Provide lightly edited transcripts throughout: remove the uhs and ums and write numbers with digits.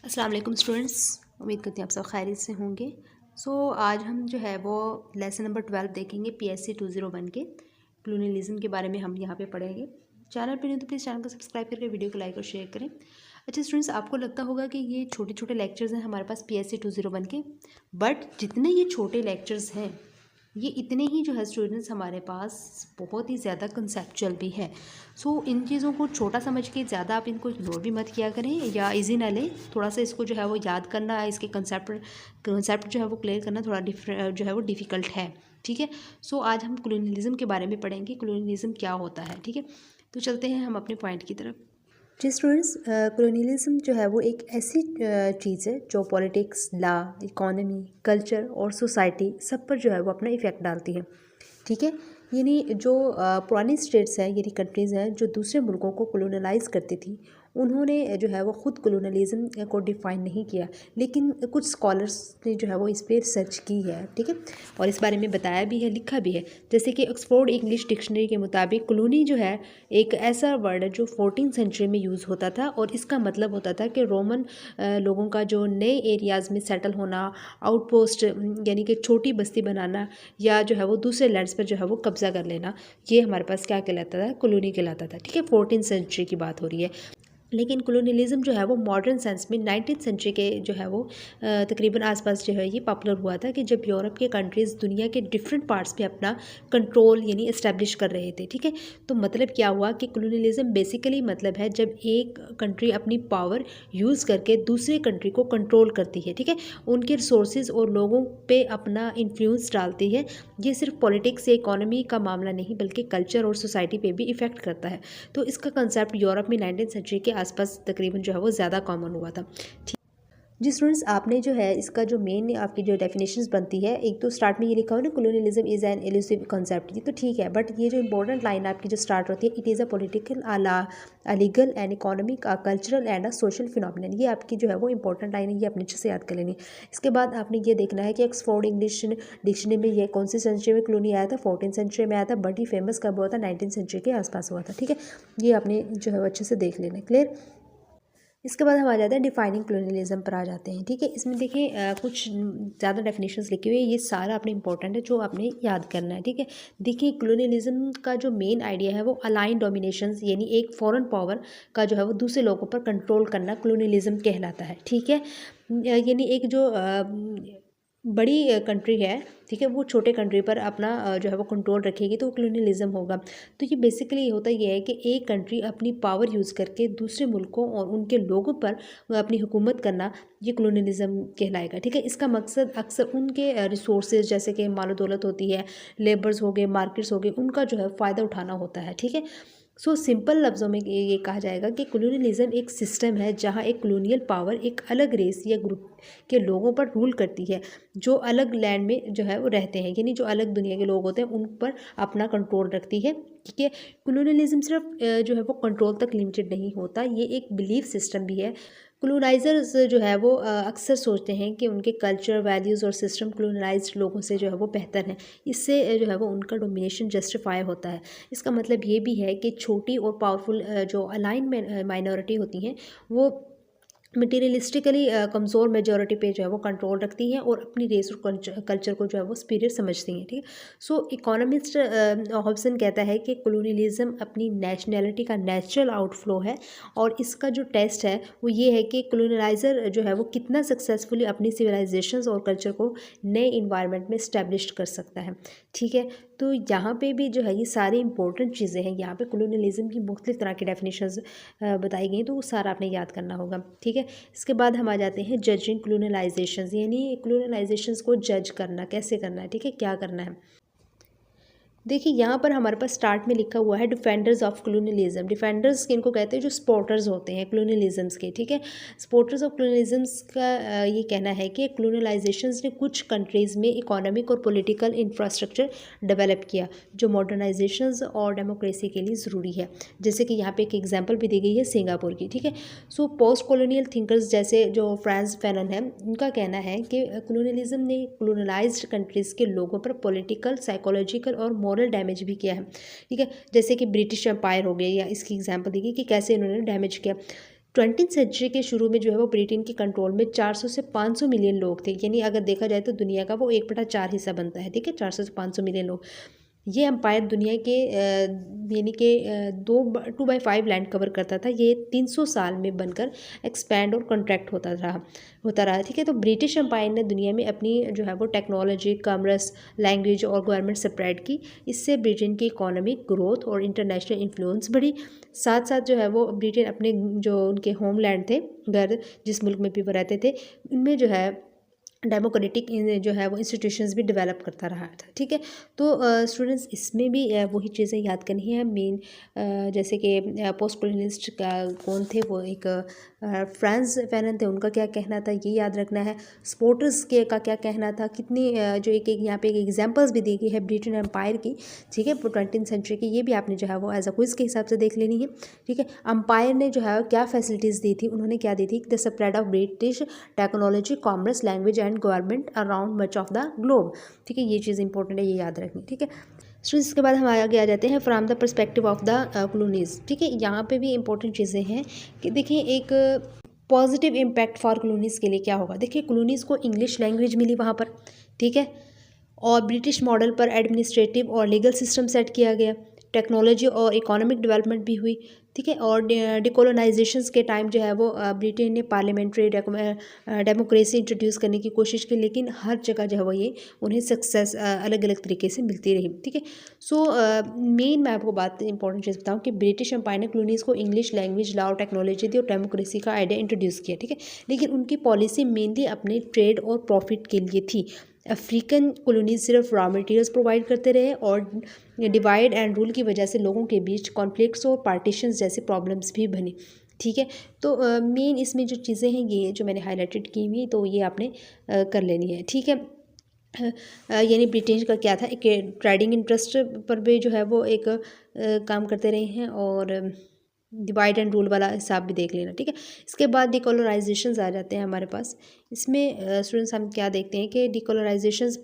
अस्सलाम वालेकुम स्टूडेंट्स। उम्मीद करती हूँ आप सब खैरियत से होंगे। आज हम जो है वो लेसन नंबर 12 देखेंगे PSC 201 के कॉलोनियलिज्म के बारे में हम यहाँ पे पढ़ेंगे। चैनल पे नहीं तो प्लीज़ चैनल को सब्सक्राइब करके वीडियो को लाइक और शेयर करें। अच्छा स्टूडेंट्स, आपको लगता होगा कि ये छोटे छोटे लेक्चर्स हैं हमारे पास PSC 201 के, बट जितने ये छोटे लेक्चर्स हैं ये इतने ही जो है स्टूडेंट्स हमारे पास बहुत ही ज़्यादा कंसेप्चुअल भी है। इन चीज़ों को छोटा समझ के ज़्यादा आप इनको इग्नोर भी मत किया करें या इजी ना लें। थोड़ा सा इसको जो है वो याद करना, इसके कंसेप्ट जो है वो क्लियर करना थोड़ा जो है वो डिफ़िकल्ट है। ठीक है। आज हम कॉलोनियलिज्म के बारे में पढ़ेंगे, कॉलोनियलिज्म क्या होता है। ठीक है, तो चलते हैं हम अपने पॉइंट की तरफ। जी स्टूडेंट्स, कॉलोनियलिज्म जो है वो एक ऐसी चीज़ है जो पॉलिटिक्स, लॉ, इकोनॉमी, कल्चर और सोसाइटी सब पर जो है वो अपना इफ़ेक्ट डालती है। ठीक है, यानी जो पुरानी स्टेट्स हैं यानी कंट्रीज़ हैं जो दूसरे मुल्कों को कॉलोनलाइज करती थी, उन्होंने जो है वो ख़ुद कॉलोनलिज्म को डिफ़ाइन नहीं किया, लेकिन कुछ स्कॉलर्स ने जो है वो इस पर रिसर्च की है। ठीक है, और इस बारे में बताया भी है, लिखा भी है। जैसे कि ऑक्सफोर्ड इंग्लिश डिक्शनरी के मुताबिक कॉलोनी जो है एक ऐसा वर्ड है जो 14th सेंचुरी में यूज़ होता था, और इसका मतलब होता था कि रोमन लोगों का जो नए एरियाज़ में सेटल होना, आउटपोस्ट यानी कि छोटी बस्ती बनाना, या जो है वो दूसरे लैंड्स पर जो है वो कब्ज़ा कर लेना, ये हमारे पास क्या कहलाता था? कॉलोनी कहलाता था। ठीक है, 14th सेंचुरी की बात हो रही है। लेकिन कॉलोनियलिज्म जो है वो मॉडर्न सेंस में 19th सेंचुरी के जो है वो तकरीबन आसपास जो है ये पॉपुलर हुआ था, कि जब यूरोप के कंट्रीज़ दुनिया के डिफरेंट पार्ट्स पे अपना कंट्रोल यानी इस्टेब्लिश कर रहे थे। ठीक है, तो मतलब क्या हुआ कि कॉलोनियलिज्म बेसिकली मतलब है जब एक कंट्री अपनी पावर यूज़ करके दूसरे कंट्री को कंट्रोल करती है। ठीक है, उनके रिसोर्सेज और लोगों पे अपना इन्फ्लुएंस डालती है। ये सिर्फ पॉलिटिक्स या इकोनॉमी का मामला नहीं बल्कि कल्चर और सोसाइटी पे भी इफ़ेक्ट करता है। तो इसका कंसेप्ट यूरोप में 19th सेंचुरी के आसपास तकरीबन जो है वो ज़्यादा कॉमन हुआ था। ठीक जी स्टूडेंट्स, आपने जो है इसका जो मेन आपकी जो डेफिनेशंस बनती है, एक तो स्टार्ट में ये लिखा हुआ है ना, कॉलोनियलिज्म इज़ एन एलुसिव कॉन्सेप्ट। ये तो ठीक है, बट ये जो इंपॉर्टेंट लाइन आपकी जो स्टार्ट होती है, it is a political, a legal and economic, a cultural and a social phenomenon. ये आपकी जो है वो इंपॉर्टेंट लाइन है, ये अपने अच्छे से याद कर लेनी है। इसके बाद आपने ये देखना है कि ऑक्सफोर्ड इंग्लिश डिक्शनरी में ये कौन सी सेंचुरी में कॉलोनी आया था? 14th सेंचुरी में आया था, बट ये फेमस कब हुआ था? 19th सेंचुरी के आसपास हुआ था। ठीक है, ये आपने जो है वो अच्छे से देख लेना है। क्लियर? इसके बाद हम आ जाते हैं डिफाइनिंग कॉलोनियलिज्म पर आ जाते हैं। ठीक है, इसमें देखिए कुछ ज़्यादा डेफिनेशंस लिखी हुई है, ये सारा आपने इंपॉर्टेंट है जो आपने याद करना है। ठीक है, देखिए कॉलोनियलिज्म का जो मेन आइडिया है वो अलाइन डोमिनेशंस यानी एक फॉरेन पावर का जो है वो दूसरे लोगों पर कंट्रोल करना कॉलोनियलिज्म कहलाता है। ठीक है, यानी एक जो बड़ी कंट्री है, ठीक है, वो छोटे कंट्री पर अपना जो है वो कंट्रोल रखेगी तो कॉलोनियलिज्म होगा। तो ये बेसिकली होता ये है कि एक कंट्री अपनी पावर यूज़ करके दूसरे मुल्कों और उनके लोगों पर अपनी हुकूमत करना, ये कॉलोनियलिज्म कहलाएगा। ठीक है, इसका मकसद अक्सर उनके रिसोर्सेज जैसे कि मालो दौलत होती है, लेबर्स हो गए, मार्केट्स हो गए, उनका जो है फ़ायदा उठाना होता है। ठीक है, सिंपल लफ्ज़ों में ये कहा जाएगा कि कॉलोनियलिज्म एक सिस्टम है जहाँ एक कॉलोनियल पावर एक अलग रेस या ग्रुप के लोगों पर रूल करती है, जो अलग लैंड में जो है वो रहते हैं, यानी जो अलग दुनिया के लोग होते हैं उन पर अपना कंट्रोल रखती है। ठीक है, कॉलोनियलिज्म सिर्फ जो है वो कंट्रोल तक लिमिटेड नहीं होता, ये एक बिलीफ सिस्टम भी है। कॉलोनाइजर्स जो है वो अक्सर सोचते हैं कि उनके कल्चर, वैल्यूज़ और सिस्टम कॉलोनाइज्ड लोगों से जो है वो बेहतर हैं, इससे जो है वो उनका डोमिनेशन जस्टिफाई होता है। इसका मतलब ये भी है कि छोटी और पावरफुल जो अलाइन माइनॉरिटी होती हैं वो मटीरियलिस्टिकली कमज़ोर मेजॉरिटी पे जो है वो कंट्रोल रखती हैं और अपनी रेस और कल्चर को जो है वो सुपीरियर समझती हैं। ठीक है, इकोनॉमिस्ट हॉब्सन कहता है कि कॉलोनियलिज्म अपनी नेशनैलिटी का नेचुरल आउटफ्लो है, और इसका जो टेस्ट है वो ये है कि कॉलोनाइज़र जो है वो कितना सक्सेसफुली अपनी सिविलाइजेशंस और कल्चर को नए इन्वायरमेंट में इस्टेब्लिश कर सकता है। ठीक है, तो यहाँ पे भी जो है ये सारी इंपॉर्टेंट चीज़ें हैं, यहाँ पे कॉलोनियलिज्म की मुख्तलिफ तरह की डेफिनेशंस बताई गई, तो वो सारा आपने याद करना होगा। ठीक है, इसके बाद हम आ जाते हैं जजिंग कॉलोनियलाइजेशंस, यानी कॉलोनियलाइजेशंस को जज करना, कैसे करना है। ठीक है, क्या करना है। देखिए यहाँ पर हमारे पास स्टार्ट में लिखा हुआ है डिफेंडर्स ऑफ कॉलोनियलिज्म। डिफेंडर्स किनको कहते हैं? जो सपोर्टर्स होते हैं कॉलोनियलिज्म्स के। ठीक है, सपोर्टर्स ऑफ कॉलोनियलिज्म्स का ये कहना है कि कॉलोनियलाइजेशंस ने कुछ कंट्रीज़ में इकोनॉमिक और पॉलिटिकल इंफ्रास्ट्रक्चर डेवलप किया जो मॉडर्नाइजेशंस और डेमोक्रेसी के लिए ज़रूरी है। जैसे कि यहाँ पे एक एग्जांपल भी दी गई है सिंगापुर की। ठीक है, पोस्ट कॉलोनियल थिंकर्स जैसे जो फ्रांस फैनन है, उनका कहना है कि कॉलोनियलिज्म ने कॉलोनाइज्ड कंट्रीज़ के लोगों पर पॉलिटिकल, साइकोलॉजिकल और मॉरल डैमेज भी किया है। ठीक है, जैसे कि ब्रिटिश एम्पायर हो गया, या इसकी एग्जांपल दी गई कि कैसे इन्होंने डैमेज किया। 20वीं सेंचुरी के शुरू में जो है वो ब्रिटेन के कंट्रोल में 400 से 500 मिलियन लोग थे, यानी अगर देखा जाए तो दुनिया का वो 1/4 हिस्सा बनता है, ठीक है, 400 से 500 मिलियन लोग। ये एम्पायर दुनिया के यानी कि 2/5 लैंड कवर करता था। ये 300 साल में बनकर एक्सपैंड और कॉन्ट्रैक्ट होता रहा, ठीक है। तो ब्रिटिश एम्पायर ने दुनिया में अपनी जो है वो टेक्नोलॉजी, कॉमर्स, लैंग्वेज और गवर्नमेंट स्प्रेड की। इससे ब्रिटेन की इकोनॉमिक ग्रोथ और इंटरनेशनल इन्फ्लुएंस बढ़ी। साथ साथ जो है वो ब्रिटेन अपने जो उनके होमलैंड थे, घर जिस मुल्क में भी वो रहते थे, उनमें जो है डेमोक्रेटिक जो है वो इंस्टीट्यूशंस भी डेवलप करता रहा था, ठीक है। तो स्टूडेंट्स इसमें भी वही चीज़ें याद करनी है मेन, जैसे कि पोस्ट कॉलोनिस्ट का कौन थे, वो एक फ्रांस फैनन थे, उनका क्या कहना था ये याद रखना है। सपोर्टर्स के का क्या कहना था, कितनी जो एक यहाँ पे एक एग्जांपल्स भी दी गई है ब्रिटेन एम्पायर की, ठीक है, 20वीं सेंचुरी की, ये भी आपने जो है वो एज अ क्विज के हिसाब से देख लेनी है, ठीक है। एम्पायर ने जो है क्या फैसिलिटीज़ दी थी, उन्होंने क्या दी थी, the spread of British technology, commerce, language and government around much of the globe, ठीक है। ये चीज़ इंपॉर्टेंट है, ये याद रखनी, ठीक है। स्टूडेंट्स इसके बाद हम आगे आ जाते हैं from the perspective of the colonies, ठीक है। यहाँ पे भी इंपॉर्टेंट चीज़ें हैं कि देखिए एक पॉजिटिव इम्पैक्ट फॉर कॉलोनीज़ के लिए क्या होगा। देखिए कॉलोनीज़ को इंग्लिश लैंग्वेज मिली वहाँ पर, ठीक है, और ब्रिटिश मॉडल पर एडमिनिस्ट्रेटिव और लीगल सिस्टम सेट किया गया, टेक्नोलॉजी और इकोनॉमिक डेवलपमेंट भी हुई, ठीक है। और डिकोलोनाइजेशंस के टाइम जो है वो ब्रिटेन ने पार्लियामेंट्री डेमोक्रेसी इंट्रोड्यूस करने की कोशिश की, लेकिन हर जगह जो है वो ये उन्हें सक्सेस अलग अलग तरीके से मिलती रही, ठीक है। सो मेन मैं आपको बात इंपॉर्टेंट चीज़ बताऊँ कि ब्रिटिश एम्पायर ने कॉलोनीज़ को इंग्लिश लैंग्वेज, लॉ और टेक्नोलॉजी दी और डेमोक्रेसी का आइडिया इंट्रोड्यूस किया, ठीक है। लेकिन उनकी पॉलिसी मेनली अपने ट्रेड और प्रॉफिट के लिए थी। अफ्रीकन कॉलोनीज सिर्फ रॉ मटेरियल्स प्रोवाइड करते रहे और डिवाइड एंड रूल की वजह से लोगों के बीच कॉन्फ्लिक्ट्स और पार्टीशंस जैसे प्रॉब्लम्स भी बनी, ठीक है। तो मेन इसमें जो चीज़ें हैं ये जो मैंने हाईलाइटेड की हुई, तो ये आपने कर लेनी है, ठीक है। यानी ब्रिटेन का क्या था, एक ट्रेडिंग इंटरेस्ट पर भी जो है वो एक काम करते रहे हैं, और डिवाइड एंड रूल वाला हिसाब भी देख लेना, ठीक है। इसके बाद डिकोलोनाइजेशंस आ जाते हैं हमारे पास। इसमें स्टूडेंट्स हम क्या देखते हैं कि डिकोलोनाइजेशंस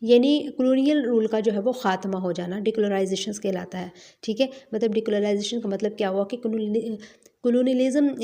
यानी कॉलोनियल रूल का जो है वो ख़ात्मा हो जाना डिकोलोनाइजेशंस कहलाता है, ठीक है। मतलब डिकोलोनाइजेशन का मतलब क्या हुआ कि कॉलोनियलिज्म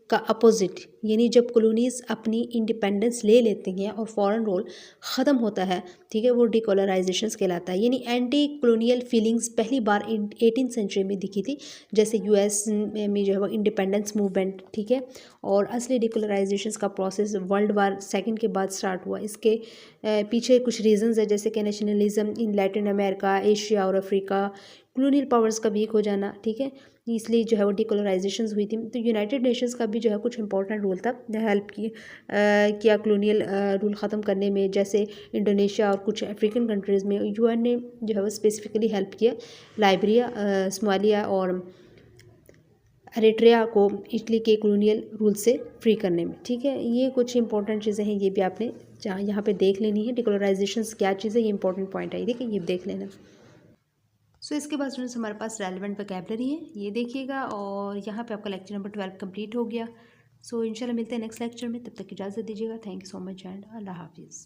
का अपोजिट, यानी जब कॉलोनीज़ अपनी इंडिपेंडेंस ले लेती हैं और फॉरेन रूल ख़त्म होता है, ठीक है, वो डिकोलोनाइजेशंस कहलाता है। यानी एंटी कॉलोनियल फीलिंग्स पहली बार 18वीं सेंचुरी में दिखी थी, जैसे यूएस में जो है वो इंडिपेंडेंस मूवमेंट, ठीक है। और असली डिकोलोनाइजेशंस का प्रोसेस वर्ल्ड वार सेकंड के बाद स्टार्ट हुआ। इसके पीछे कुछ रीजंस है, जैसे कि nationalism in Latin America, Asia और अफ्रीका, कॉलोनियल पावर्स का वीक हो जाना, ठीक है, इसलिए जो है वो डिकोलोनाइजेशंस हुई थी। तो यूनाइटेड नेशंस का भी जो है कुछ इंपॉर्टेंट रोल था, हेल्प किया कॉलोनियल रूल ख़त्म करने में, जैसे इंडोनेशिया और कुछ अफ्रीकन कंट्रीज़ में यूएन ने जो है वो स्पेसिफिकली हेल्प किया, लाइबेरिया, सोमालिया और एरिट्रिया को इटली के कॉलोनियल रूल से फ्री करने में, ठीक है। ये कुछ इंपॉर्टेंट चीज़ें हैं, ये भी आपने यहाँ पे देख लेनी है। डिकोलोनाइजेशंस क्या चीज़ है, ये इंपॉर्टेंट पॉइंट है, देखिए ये देख लेना। सो इसके बाद स्टूडेंट्स हमारे पास रेलेवेंट वोकैबुलरी है, ये देखिएगा, और यहाँ पे आपका लेक्चर नंबर 12 कंप्लीट हो गया। सो इंशाल्लाह मिलते हैं नेक्स्ट लेक्चर में, तब तक इजाज़त दीजिएगा। Thank you so much and Allah हाफिज़।